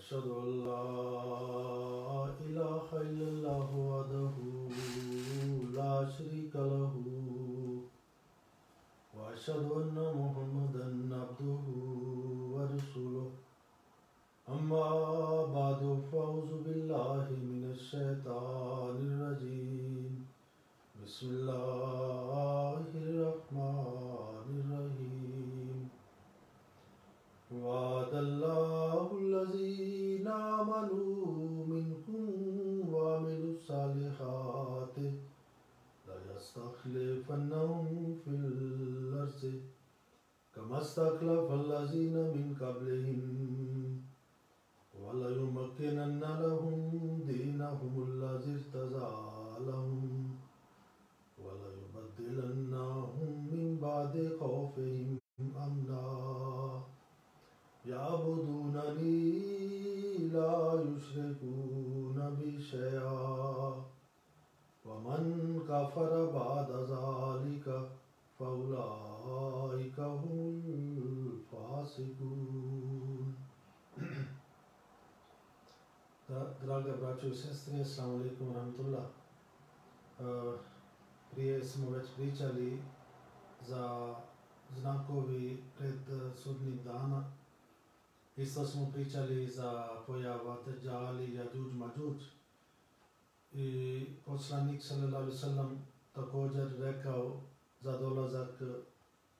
أشهد أن لا إله إلا الله وحده لا شريك له وأشهد أن محمدا عبده ورسوله أما بعد فأعوذ بالله من الشيطان الرجيم بسم الله الرحمن الرحيم وعد الله الذين آمنوا منكم وعملوا الصالحات ليستخلفنهم في الأرض كما استخلف الذين من قبلهم وليمكنن لهم دينهم الذي ارتضى لهم وليبدلنهم من بعد خوفهم أمنا يعبدونني لا يشركون بي شيئا ومن كفر بعد ذلك فأولئك هم الفاسقون. Draga braćo i sestre, assalamu alaikum wa rahmatullah. Prije smo već pričali za znakovi pred sudnjim dana. Isto smo pričali za pojava Dajjali, Jađuđ, Mađuđ. I poslanik sallallahu alejhi ve sellem također rekao za dolazak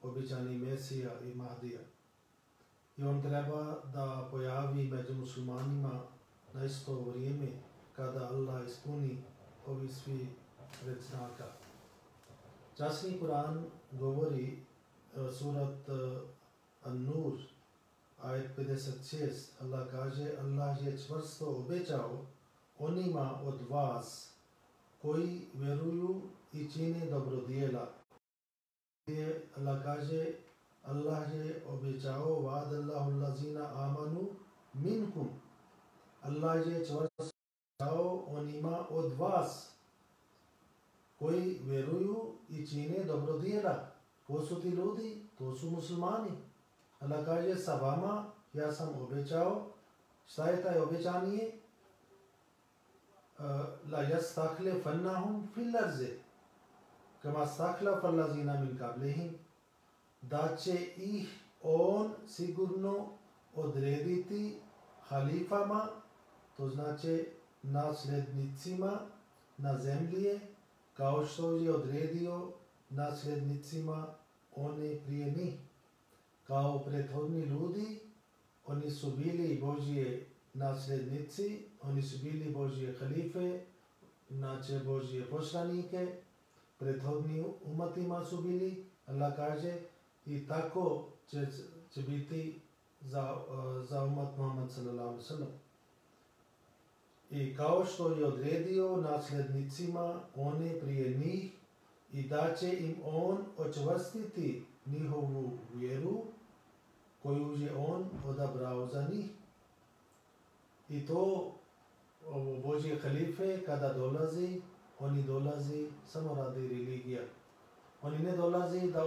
obećani Mesija i Mahdija. I on treba da pojavi među muslimanima na isto vrijeme kada Allah ispuni ovi svi predznaka. Časni Kur'an govori surat An-Nur ajet 56. Allah kaže: Allah je čvrsto obećao onima od vas koji vjeruju i čine dobrodjela. Allah kaže: Allah je obećao va'adallahu allazina amanu minkum. Allah je čvrsto obećao onima od vas koji vjeruju i čine dobrodjela. Ko su ti ljudi? To su muslimani. Allah kaže: sa vama ja sam obećao. Šta je taj obećanje? La yastakhlifannahum fil ardi kama stakhlafa allazina min qablihim, da će ih on sigurno odrediti halifama, to znači nasljednicima na zemlji, kao što je odredio nasljednicima one prije njih. Kao prethodni ljudi, oni su bili Božje nasljednici, oni su bili Božje halife, znači Božje poslanike, prethodni umatima su bili. Allah kaže: i tako će biti za umat Muhammed sallallahu alejhi ve sellem. I kao što je odredio nasljednicima one prije njih, i da će im on očvrstiti njihovu vjeru koju je on odabrao za njih. I to ovo Božje halife kada dolazi, oni dolazi samo radi religija. Oni ne dolazi da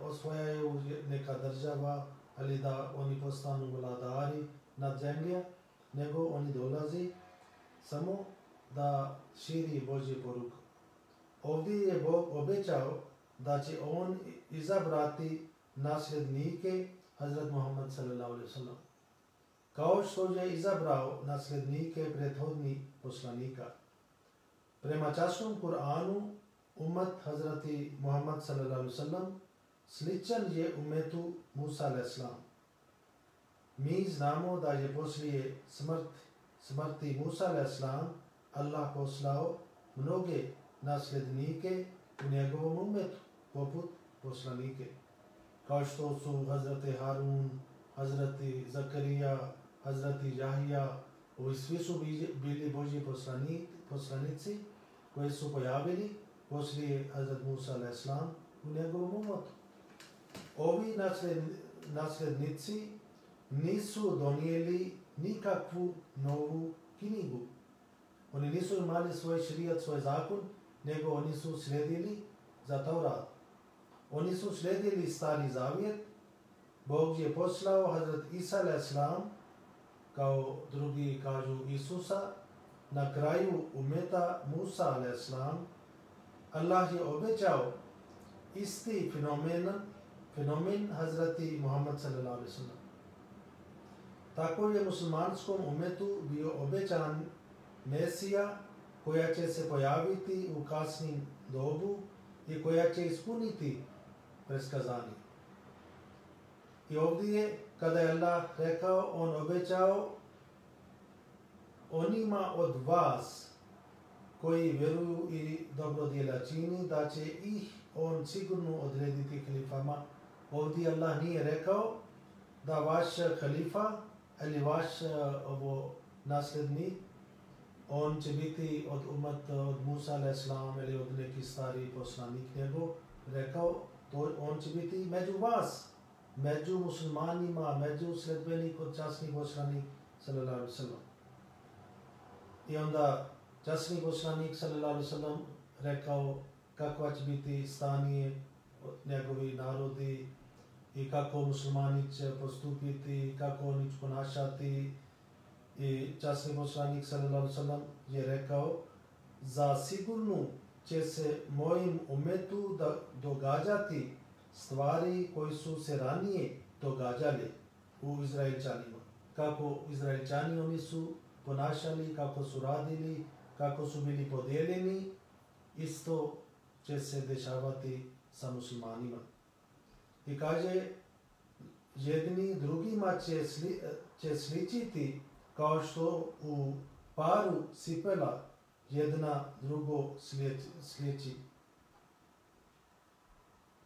osvajaju neka država ali da oni postanu vladari nad zemlje, nego oni dolazi samo da širi Božje poruku. Ovdje je Bog obećao da će on izabrati nasljednike Hazrat Muhammed sallallahu alejhi ve sellem, kao što je izabrao nasljednike prethodnih poslanika. Prema časnom Kur'anu, umat Hazrati Muhammed sallallahu alejhi ve sellem sličan je umetu Musa alejhi selam. Mi znamo da je poslije smrti Musa alejhi selam Allah poslao mnoge nasljednike u njegovom umetu, poput poslanike, kao što su Hazreti Harun, Hazreti Zakarija, Hazreti Jahija. Ovi svi su bili Božji poslanici koji su pojavili poslije Hazret Musa alejhi selam u njegovom umetu. Ovi nasljednici nisu donijeli nikakvu novu knjigu. Oni nisu imali svoj šerijat, svoj zakon, nego oni su slijedili za Taurat. Oni su slijedili Stari Zavjet. Bog je poslao Hazret Isa alejhi selam kao drugi kažu Isusa, na kraju umeta Musa a.s. Allah je obećao isti fenomen Hazreti Muhammad s.a.v. Tako je muslimanskom umetu bio obećan Mesija koja će se pojaviti u kasnim dobu i koja će ispuniti predskazanje. I ovdje kada je Allah rekao, on obećao onima od vas koji vjeruju i dobrodjela čini, da će ih on sigurno odrediti halifama. Ovdje Allah nije rekao da vaš halifa ili vaš nasljednik, on će biti od Musa a.s. ili od neki stari poslanik, nego rekao on će biti među vas, među muslimanima, među sledbenik od časnih poslanik sallallahu alejhi ve sellem. I onda časni poslanik sallallahu alejhi ve sellem rekao kakva će biti stanje od njegovi narodi i kako muslimani će postupiti, kako oni će ponašati. I časni poslanik sallallahu alejhi ve sellem je rekao, za sigurno će se mojim umetu događati stvari koji su se ranije događali u Izraelčanima. Kako Izraelčani oni su ponašali, kako su radili, kako su bili podijeljeni, isto će se dešavati sa muslimanima. I kaže, jedni drugima će sličiti kao što u paru sipela jedna drugo sliči.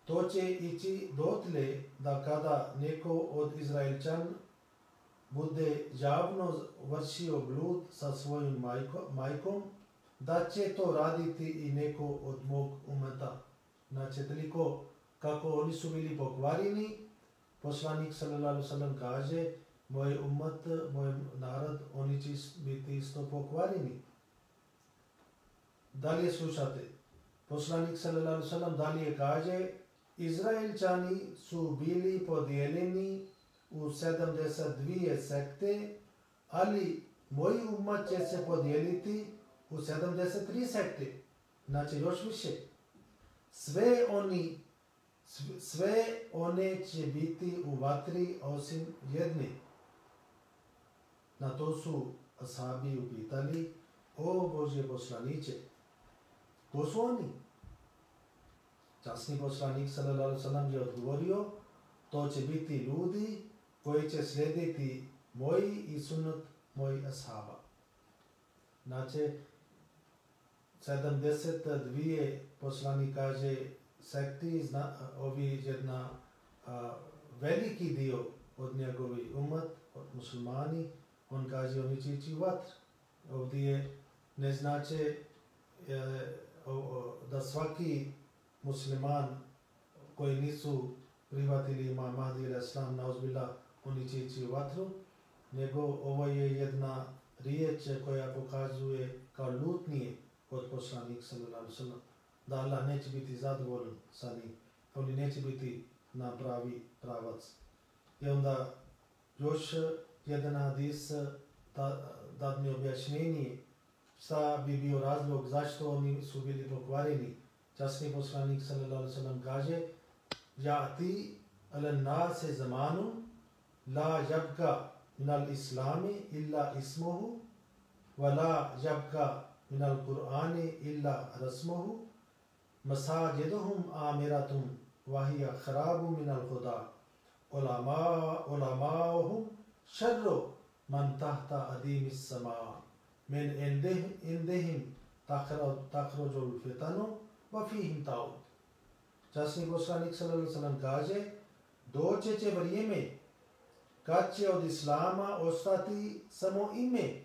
To će ići dotle da kada neko od Izraelčan bude javno vršio blud sa svojim majkom, da će to raditi i neko od mog umeta. Znači, toliko kako oni su bili pokvareni, poslanik sallallahu alejhi ve sellem kaže, moj umet, moj narod, oni će biti isto pokvareni. Dalje slušate. Poslanik sallallahu alejhi ve sellem dalje kaže, Izraelčani su bili podijeljeni u 72 sekte, ali moj umet će se podijeliti u 73 sekte. Znači još više. Sve one će biti u vatri osim jedne. Na to su ashabi upitali, o Božje poslaniće, ko su oni? Časni poslanik sallallahu alejhi ve sellem je odgovorio, to će biti ljudi koji će slijediti moji i sunnet mojih ashaba. Znači, 72 poslanik kaže sekti, ovi jedna veliki dio od njegovi umet, od muslimani, on kaže oni će ići u vatr. Ovdje ne znači da svaki musliman koji nisu prihvatili Imam Mahdi al-Islam nauzbillah, oni će ići u vatru, nego ovo je jedna riječ koja pokazuje kao lutnije od poslanika sallallahu alejhi ve sellem, da Allah neće biti zadovoljan sa njim, oni neće biti na pravi pravac. I onda još jedan hadis dadne objašnjenje šta bi bio razlog zašto oni su bili pokvareni. Časni poslanik sallallahu alejhi ve sellem kaže, Ja'ti ala nase zamanu la yabqa min al-islami illa ismuhu wa la yabqa min al-Qur'ani illa rasmuhu masajiduhum amiratun wa hiya kharabu min al-huda ulama'uhum sharru man tahta adimis sama min indihim takhrujul fitanu wa fihim ta'ud. Časni poslanik sallallahu alejhi ve sellem kaže, doći će vrijeme kad će od Islama ostati samo ime,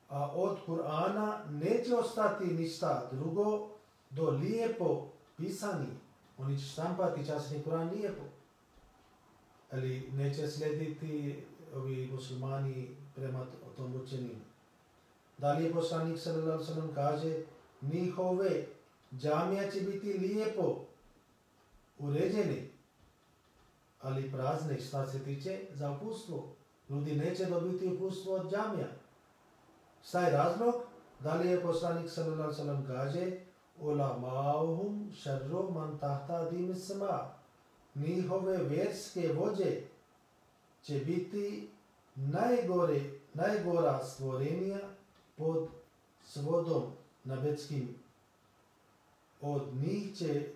a od Kur'ana neće ostati ništa drugo do lijepo pisani. Oni će štampati časni Kur'an lijepo, ali neće slijediti ovi muslimani prema tom učenju. Dalje poslanik sallallahu alejhi ve sellem kaže, njihove džamija će biti lijepo uređene, ali prazne šta se tiče za upustvo. ljudi neće dobiti uputstvo od džamija. Šta je razlog? Dalje poslanik sallallahu alejhi ve sellem kaže: ulamauhum šerru man tahta dini sama. Njihove vjerske vođe će biti najgora stvorenja pod svodom nebeskim. Od njih će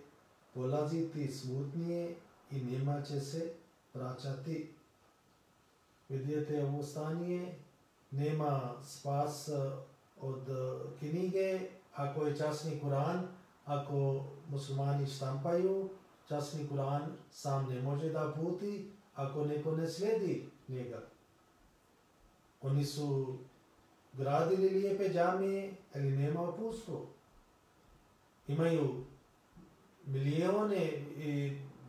polaziti smutnije i nema će se vraćati. Vidite ovo stanje, nema spas od knjige, ako je časni Kur'an, ako muslimani štampaju, časni Kur'an sam ne može da puti, ako neko ne slijedi njega. Oni su gradili lijepe džamije, ali nema uputstvo. Imaju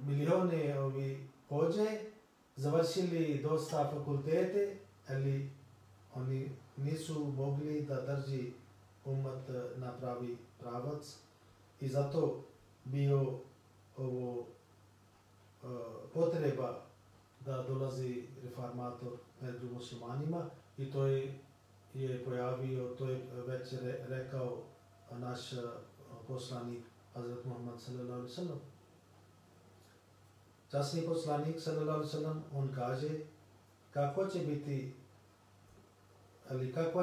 milijone hođe, završili dosta fakultete, ali oni nisu mogli da drži umat na pravi pravac i zato bio ovo potreba da dolazi reformator među muslimanima i to je pojavio, to je već rekao naš poslanik Hazret Muhammad sallallahu alejhi ve sellem. Časni poslanik sallallahu alejhi ve sellem, on kaže kakva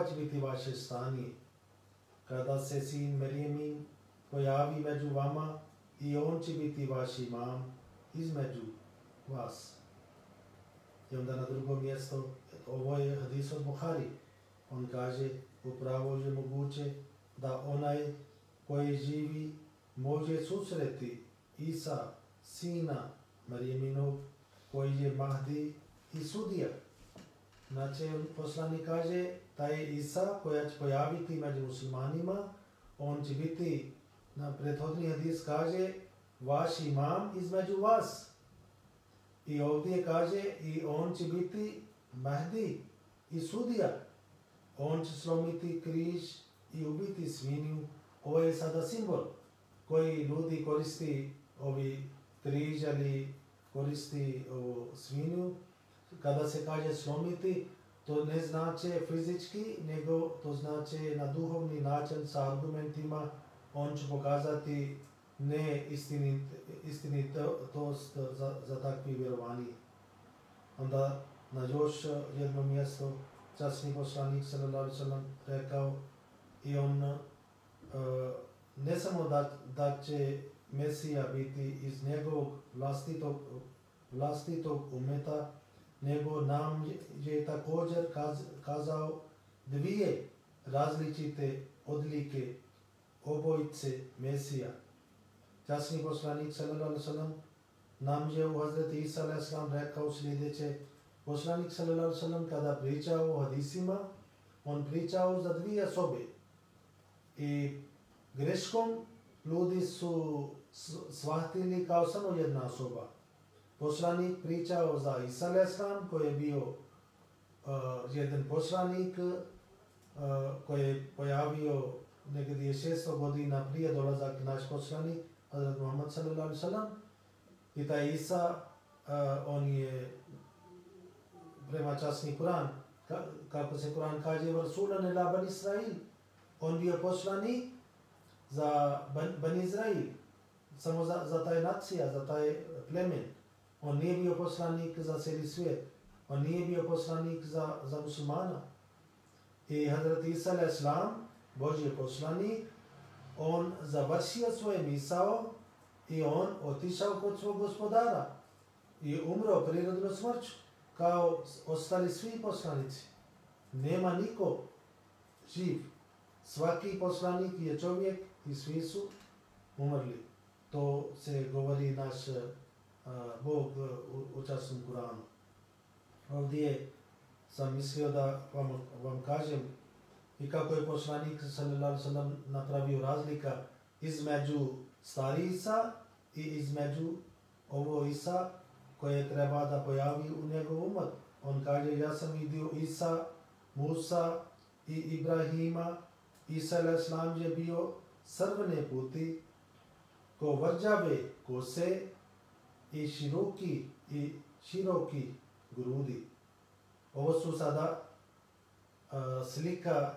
će biti vaše stanje kada se sin Merijemin pojavi među vama i on će biti vaš imam između vas. I onda na drugom mjestu, ovo je hadis od Buhari, on kaže upravo je moguće da onaj koji živi može susreti Isa, sina Marijeminov, koji je Mahdi i sudija. Znači, poslanik kaže, taj Isa koja će pojaviti među muslimanima, on će biti, na prethodni hadis kaže, vaš imam između vas. I ovdje kaže, i on će biti Mahdi i sudija. On će slomiti križ i ubiti svinju. Ovo je sada simbol koji ljudi koristi ovi križ ali koristi svinju. Kada se kaže slomiti, to ne znači fizički, nego to znači na duhovni način sa argumentima. On će pokazati ne istinitost za takvi vjerovanje. Onda na još jedno mjesto časni poslanik sallallahu alejhi ve sellem rekao i on ne samo da će Mesija biti iz njegovog vlastitog umeta, nego nam je također kazao dvije različite odlike obojice Mesija. Časni poslanik sallallahu alejhi ve sellem nam je u Hazreti Isa alejhi selam rekao sljedeće: poslanik sallallahu alejhi ve sellem kada pričao o hadisima, on pričao za dvije osobe. I greškom ljudi su shvatili kao samo jedna osoba. Poslanik pričao za Isa alejhi selam koji je bio jedan poslanik koji je pojavio negdje 600 godina prije dolazak naš poslanik Hazret Muhammad sallallahu alejhi ve sellem. I taj Isa, on je prema časni Kur'an, kako se Kur'an kaže, Rasulan ila Bani Israil. On bio poslanik za Bani Izrail, samo za taj nacija, za taj plemen. On nije bio poslanik za cijeli svijet. On nije bio poslanik za muslimana. I Hazret Isa alejhi selam, Božji poslanik, on završio svoje misao i on otišao kod svog gospodara i umro prirodnom smrću kao ostali svi poslanici. Nema niko živ. Svaki poslanik je čovjek i svi su umrli. To se govori naš Bog u časnom Kur'anu. Ovdje sam mislio da vam kažem i kako je poslanik sallallahu alejhi ve sellem napravio razlika između stari Isa i između ovo Isa koje treba da pojavi u njegov umat. On kaže, ja sam vidio Isa, Musa i Ibrahima. Isa alejhi selam je bio crvene puti, ko vrđave kose i široki grudi. Ovo su sada slika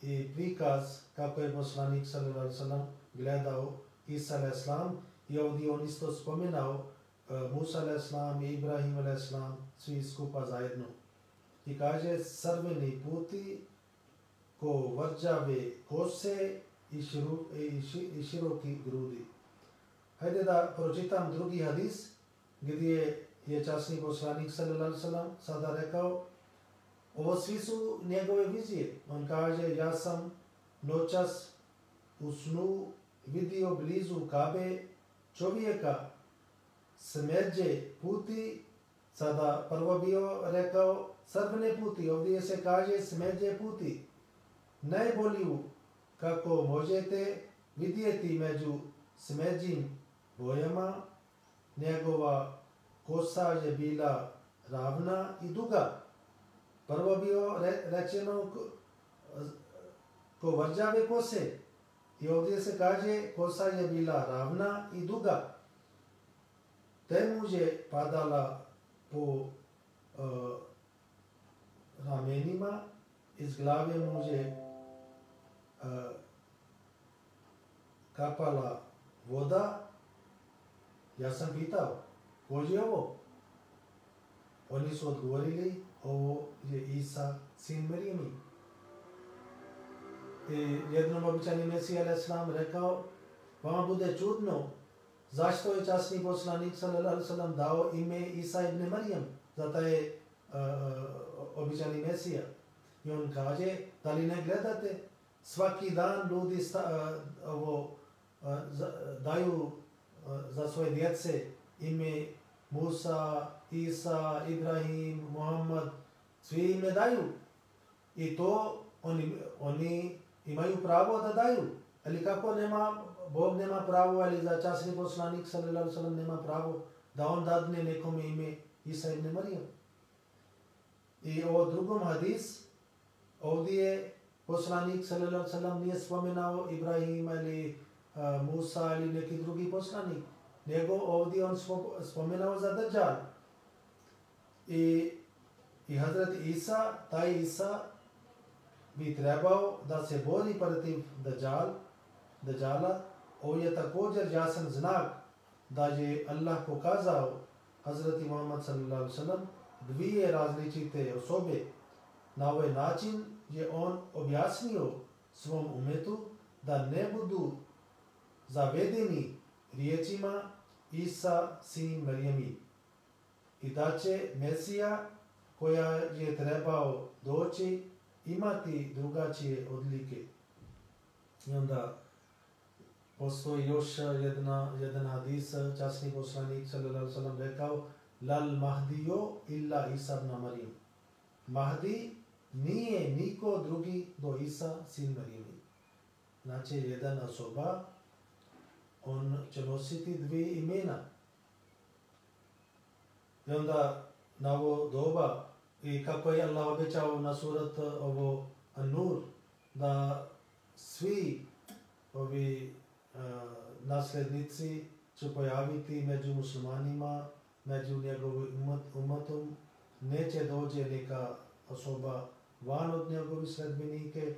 i prikaz kako je poslanik sallallahu alejhi ve sellem gledao Isa alejhi selam i ovdje on isto spominao Musa alejhi selam i Ibrahim alejhi selam svi skupa zajedno. I kaže crveni puti ko vrđave kose i široki grudi. Hajde da pročitam drugi hadis gdje je časni poslanik sallallahu alejhi ve sellem sada rekao, ovo svi su njegove vizije. On kaže, ja sam noćas u snu vidio blizu Kabe čovjeka smeđe puti, sada prvo bio rekao crvene puti, ovdje se kaže smeđe puti. Najbolju kako možete vidjeti među smeđim bojama, njegova kosa je bila ravna i duga. Prvo bio rečeno ko vrđave kose i ovdje se kaže kosa je bila ravna i duga. Te mu je padala po ramenima, iz glave mu je kapala voda. Ja sam pitao, ko je ovo? Oni su odgovorili, ovo je Isa, sin Marijemi. I jednom običajni Mesija alejhi selam rekao, vama bude čudno zašto je časni poslanik sallallahu alejhi ve sellem dao ime Isa ibn Marijem, za taj običajni Mesija. I on kaže, da li ne gledate, svaki dan ljudi daju za svoje djece ime Musa, Isa, Ibrahim, Muhammad, svi ime daju. I to oni imaju pravo da daju. Ali kako Bog nema pravo, ali za časni poslanik sallallahu alejhi ve sellem nema pravo da on dadne nekome ime Isa ibn Marijem. I ovo drugom hadis, ovdje poslanik sallallahu alejhi ve sellem nije spomenao Ibrahima ili Musa ili neki drugi poslanik, nego ovdje on spomenao za Dajjal. I Hazret Isa, taj Isa bi trebao da se bori protiv Dajjala. Ovo je također jasan znak da je Allah pokazao Hazreti Muhammad sallallahu alejhi ve sellem dvije različite osobe. Na ovaj način je on objasnio svom umetu da ne budu zavedeni riječima Isa sin Marijemi i da će Mesija koja je trebao doći imati drugačije odlike. I onda postoji još jedan hadis, časni poslanik sallallahu alejhi ve sellem rekao, lal mahdiyo illa Isa ibn Marijem. Mahdi nije niko drugi do Isa sin Marijemi. Znači jedan osoba, on će nositi dvije imena. I onda na ovo doba, i kako je Allah obećao na surat ovo An-Nur, da svi ovi nasljednici će pojaviti među muslimanima, među njegovim umatom, neće dođe neka osoba van od njegovi sledbenike.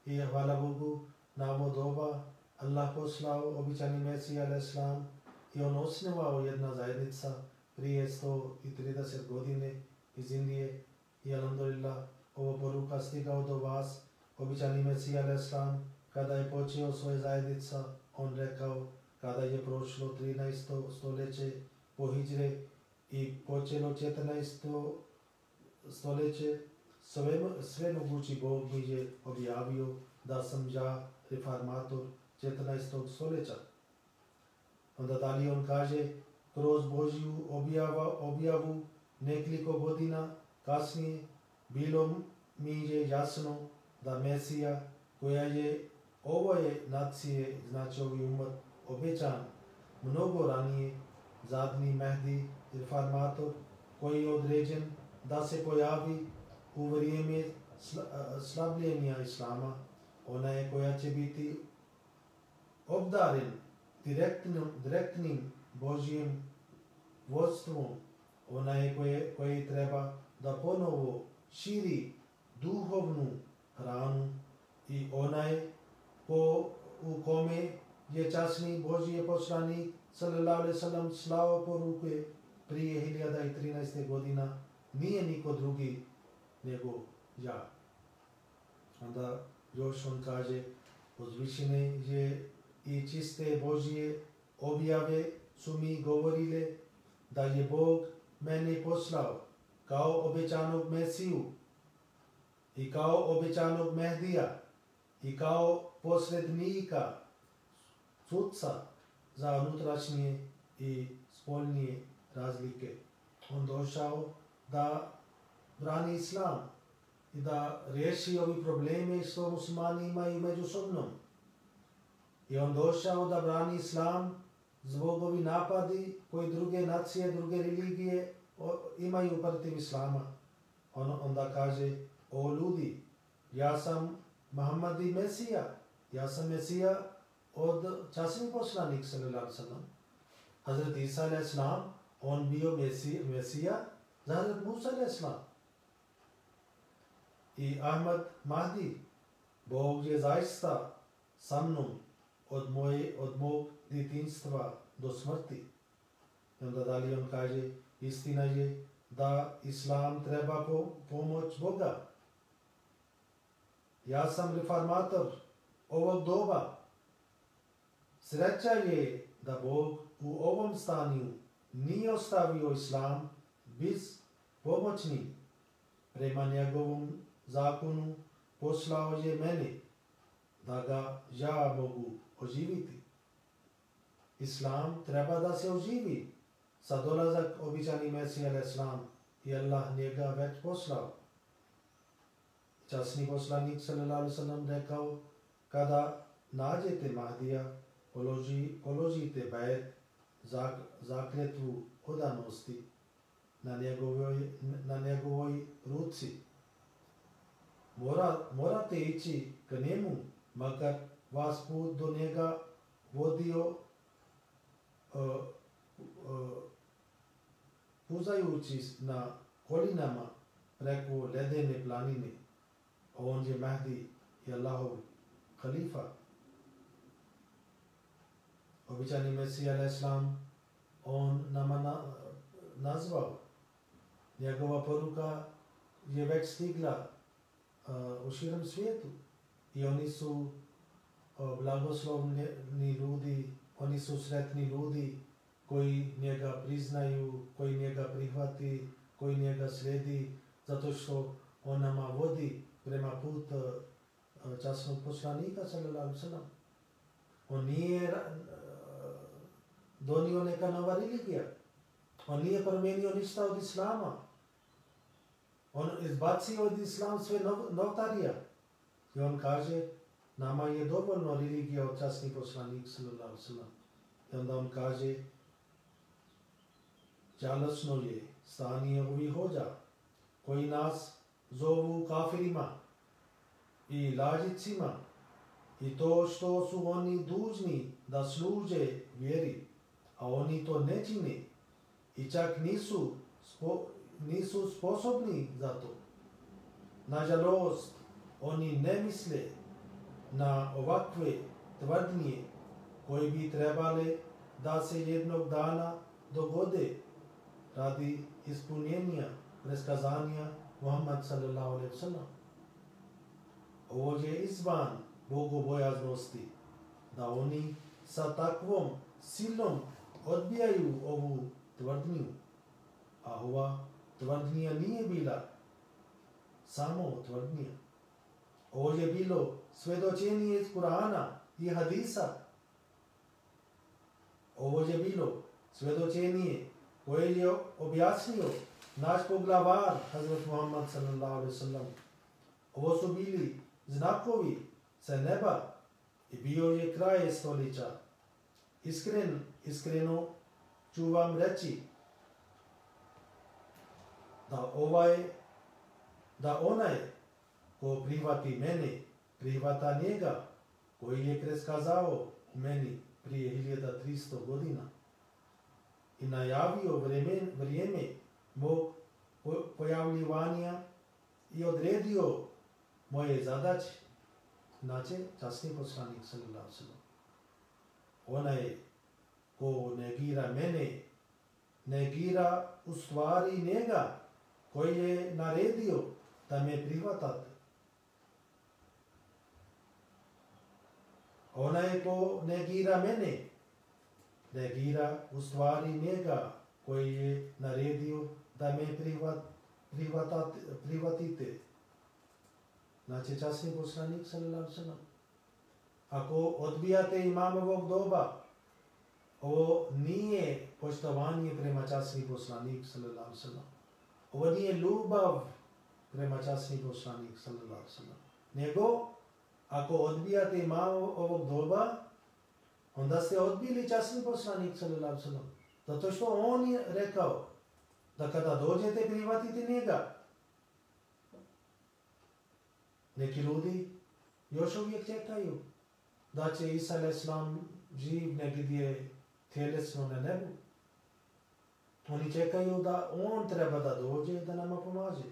I hvala Bogu, na ovo doba Allah poslao običajni Mesija alejhi selam i on osnovao jedna zajednica prije 130 godine iz Indije. I alhamdulillah, ovo poruka stigao do vas. Običajni Mesija alejhi selam kada je počeo svoje zajednica, on rekao, kada je prošlo 13. stoljeće po hidžre i počelo 14. stoljeće, sve mogući Bog mi je objavio da sam ja reformator 14. stoljeća. Onda dalje on kaže, kroz Božju objavu nekoliko godina kasnije bilo mi je jasno da Mesija koja je ovoj nacije, znači ovi umat, obećan mnogo ranije, zadnji Mehdi, reformator, koji je određen da se pojavi u vrijeme slabljenja Islama, ona je koja će biti obdaren direktnim Božjim vodstvom onaj koji treba da ponovo širi duhovnu hranu i onaj u kome je časni Božji poslanik sallallahu alejhi ve sellem slao poruke prije 1013. godina, nije niko drugi nego ja. Onda još on kaže, uzvišene je i čiste Božje objave su mi govorile da je Bog mene poslao kao obećanog Mesiju i kao obećanog Mehdija i kao posrednika, sudca za unutrašnje i spoljnije razlike. On došao da brani islam i da riješi ovi probleme što muslimani imaju međusobno. I on došao da brani islam zbog ovi napadi koji druge nacije, druge religije imaju protiv islama. Onda kaže, o ljudi, ja sam Muhammed i Mesija, ja sam Mesija od časni poslanik sallallahu alejhi ve sellem. Hazret Isa alejhi selam, on bio Mesija za Hazret Musa alejhi selam. I Ahmad Mahdi, Bog je zaista sa mnom od mog djetinjstva do smrti. I onda dalje on kaže, istina je da islam treba pomoć Boga. Ja sam reformator ovog doba. Sreća je da Bog u ovom stanju nije ostavio islam bez pomoćni. Prema njegovom zakonu poslao je mene da ga ja mogu oživiti. Islam treba da se oživi sa dolazak običani Mesija alejhi selam i Allah njega već poslao. Časni poslanik sallallahu alejhi ve sellem rekao, kada nađete Mahdija, položite bajt, zakletvu odanosti na njegovoj ruci. Morate ići k njemu, makar vas put do njega vodio puzajući na kolinama preko ledene planine. On je Mahdi i Allahov khalifa. Običani Mesija alejhi selam, on nama nazvao. Njegova poruka je već stigla u širom svijetu i oni su blagoslovni ljudi, oni su sretni ljudi koji njega priznaju, koji njega prihvati, koji njega slijedi, zato što on nama vodi prema put časnog poslanika sallallahu alejhi ve sellem. On nije donio neka nova religija. On nije promijenio ništa od islama. On izbacio od islam sve novotarija. I on kaže, nama je dovoljno religija od časnih poslanika sallallahu alejhi ve sellem. I onda on kaže, žalosno je stanje ovih hođa koji nas zovu kafirima i lažicima i to što su oni dužni da služe vjeri, a oni to ne čine i čak nisu sposobni za to. Nažalost, oni ne misle na ovakve tvrdnje koje bi trebale da se jednog dana dogode radi ispunjenja preskazanja Muhammed sallallahu alejhi ve sellem. Ovo je izvan bogobojaznosti, da oni sa takvom silom odbijaju ovu tvrdnju. A ova tvrdnja nije bila samo tvrdnja. Ovo je bilo svjedočenje iz Kur'ana i hadisa. Ovo je bilo svjedočenje koje je objasnio naš poglavar Hazret Muhammed sallallahu alejhi ve sellem. Ovo su bili znakovi sa neba i bio je kraj stoljeća. Iskreno ću vam reći da onaj ko prihvati mene, prihvata njega koji je preskazao u meni prije 1300 godina i najavio vrijeme Bog pojavljivanja i odredio moje zadaće, znači časni poslanik sallallahu alejhi ve sellem. Onaj ko negira mene, negira u stvari njega koji je naredio da me prihvatate. Onaj ko negira mene, negira u stvari njega koji je naredio da me prihvatite. Znači časni poslanik sallallahu alejhi ve sellem. Ako odbijate imamovog doba, ovo nije poštovanje prema časni poslanik sallallahu alejhi ve sellem. Ovo nije ljubav prema časni poslanik sallallahu alejhi ve sellem. Nego ako odbijate imamovog doba, onda ste odbili časni poslanik sallallahu alejhi ve sellem. Zato što on je rekao da kada dođete prihvatite njega. Neki ljudi još uvijek čekaju da će Isa alejselam živ negdje tjelesno na nebu. Oni čekaju da on treba da dođe da nama pomaže.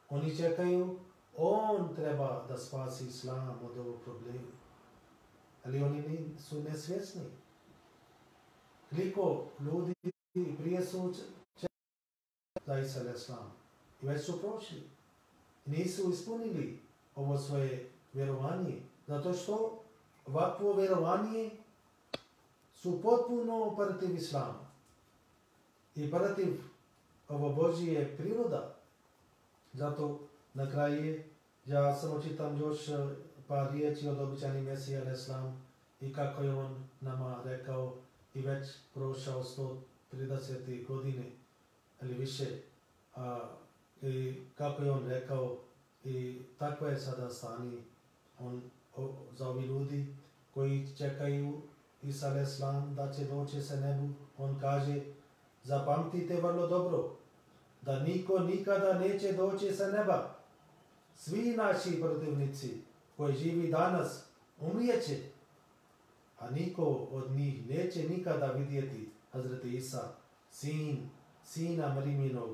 Oni čekaju on treba da spasi islam od ovog problema. Ali oni su nesvjesni. Koliko ljudi prije su za Isa alejselam i već su prošli. Nisu ispunili ovo svoje vjerovanje, zato što ovakvo vjerovanje su potpuno protiv islama i protiv ovo Božje priroda. Zato na kraju ja samo čitam još par riječi od obećani Mesija alejselam i kako je on nama rekao i već prošao 130 godine ili više, i kako je on rekao i takva je sada stanje za ovi ljudi koji čekaju Isa alejselam da će doći se nebu. On kaže, zapamtite vrlo dobro da niko nikada neće doći sa neba. Svi naši protivnici koji živi danas umrijeće, a niko od njih neće nikada vidjeti Hazreti Isa, sina Marijinog,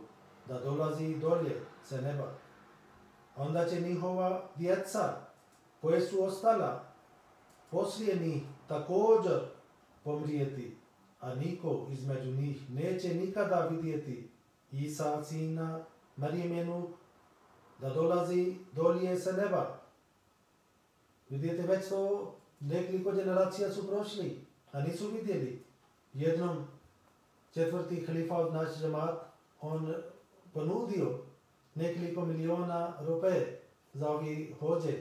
da dolazi dolje sa neba. Onda će njihova djeca koje su ostala poslije njih također pomrijeti, a niko između njih neće nikada vidjeti Isa, sina Marijinog, da dolazi dolje sa neba. Vidite, već to nekoliko generacija su prošli, a nisu vidjeli. Jednom četvrti halifa od naš džemat, on ponudio nekoliko miliona rupe za ovi hođe.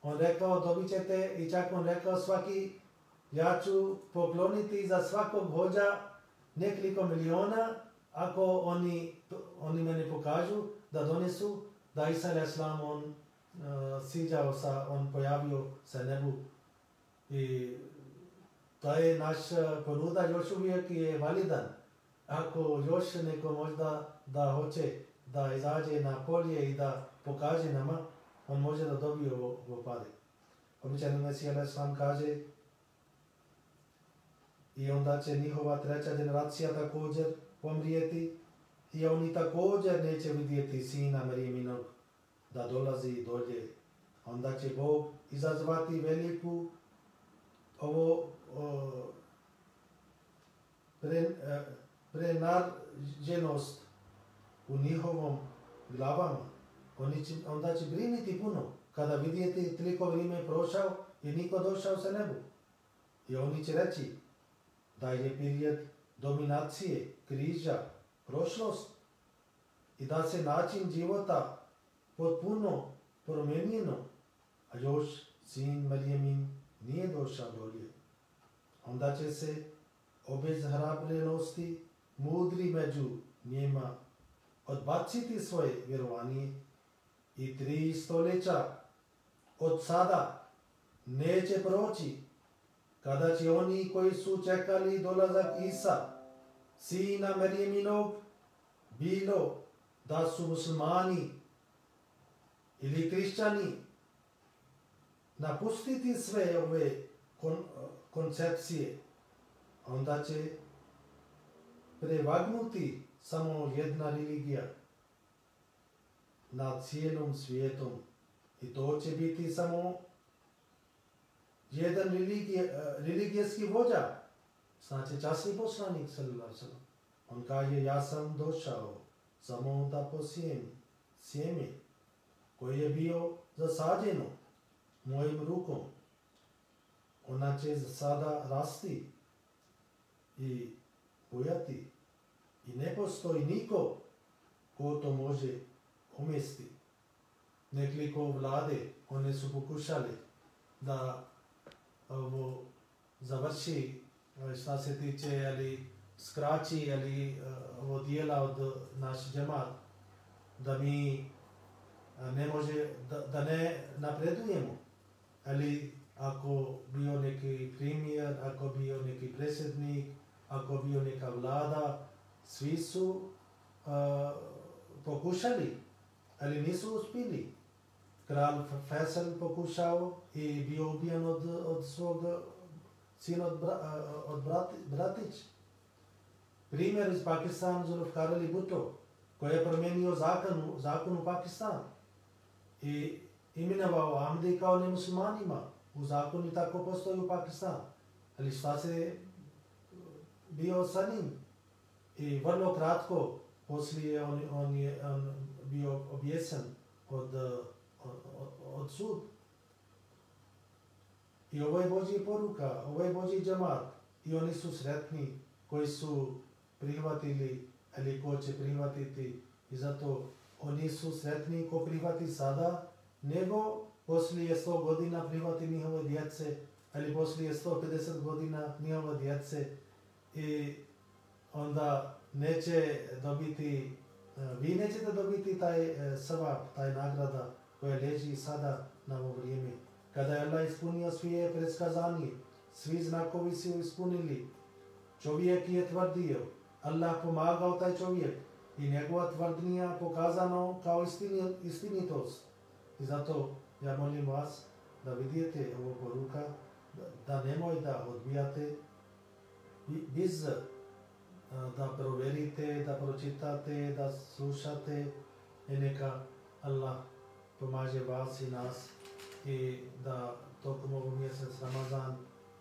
On rekao, dobit ćete, i čak on rekao svaki, ja ću pokloniti za svakog hođa nekoliko miliona ako oni mene pokažu da donesu da Isa alejselam on on pojavio se nebu. I to je naš ponuda još uvijek je validan. Ako još neko možda da hoće da izađe na polje i da pokaže nama, on može da dobije ovo pare. Obećani Mesija alejselam kaže, i onda će njihova treća generacija također pomrijeti i oni također neće vidjeti sina Marijinog da dolazi dolje. Onda će Bog izazvati veliku prenarđenost u njihovom glavama. Onda će briniti puno kada vidjeti toliko vrijeme prošao i niko došao sa nebu. I oni će reći da je period dominacije, križa, prošlost i da se način života potpuno promijenjeno, a još sin Marijimin nije došao dolje. Onda će se obezhrabrenosti mudri među njima odbaciti svoje vjerovanje i 3 stoljeća od sada neće proći kada će oni koji su čekali dolazak Isa, sina Marijiminog, bilo da su muslimani ili kršćani, napustiti sve ove koncepcije, onda će prevagnuti samo jedna religija na cijelom svijetom i to će biti samo jedan religijski vođa, znači časni poslanik sallallahu alejhi ve sellem. On kaže ja sam došao samo da posijem sjeme koje je bio zasađeno mojim rukom. Ona će sada rasti i bujati i ne postoji niko ko to može umjesti. Nekoliko vlade, one su pokušali da ovo završi šta se tiče ali skraći ali ovo dijela od naš džemat, da mi ne može, da ne napredujemo. Ali ako bio neki premijer, ako bio neki predsjednik, ako bio neka vlada, svi su pokušali, ali nisu uspjeli. Kralj Faisal pokušao i bio ubijen od svog sina, od bratić. Primjer iz Pakistana, Zulfikar Ali Bhutto, koji je promijenio zakon u Pakistanu i imenovao Ahmadi kao nemuslimanima. U zakonu tako postoji u Pakistanu. Ali šta se bio sa njim? I vrlo kratko poslije on bio objesen od sud. I ovo je Božja poruka, ovo je Božji džemat. I oni su sretni koji su prihvatili ili ko će prihvatiti. I zato oni su sretni ko prihvati sada, nego poslije 100 godina prihvati njihove djece, ali poslije 150 godina njihove djece i onda neće dobiti, vi nećete dobiti taj savab, taj nagrada koja leži sada na ovo vrijeme. Kada je Allah ispunio svoje predskazanje, svi znakovi su ispunili. Čovjek je tvrdio, Allah pomagao taj čovjek i njegova tvrdnja pokazano kao istinitost. I zato ja molim vas da vidite ovo poruka, da nemoj da odbijate, bez da provjerite, da pročitate, da slušate i neka Allah pomaže vas i nas i da tokom ovog mjesec Ramazan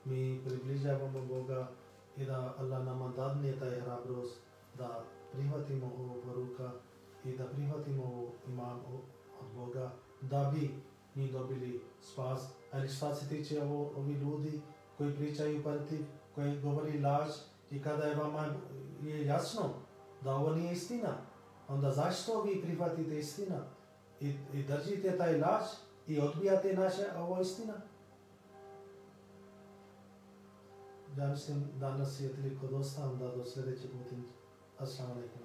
mi približavamo Boga i da Allah nam dadne taj hrabrost da prihvatimo ovo poruka i da prihvatimo ovo iman od Boga da bi mi dobili spas. Ali šta se tiče ovi ljudi koji pričaju protiv, koji govori laž i kada je vama je jasno da ovo nije istina, onda zašto vi prihvatite istina i držite taj laž i odbijate naše ovo istina? Ja mislim danas je toliko dosta, onda do sljedećeg puta. Assalamu alaikum.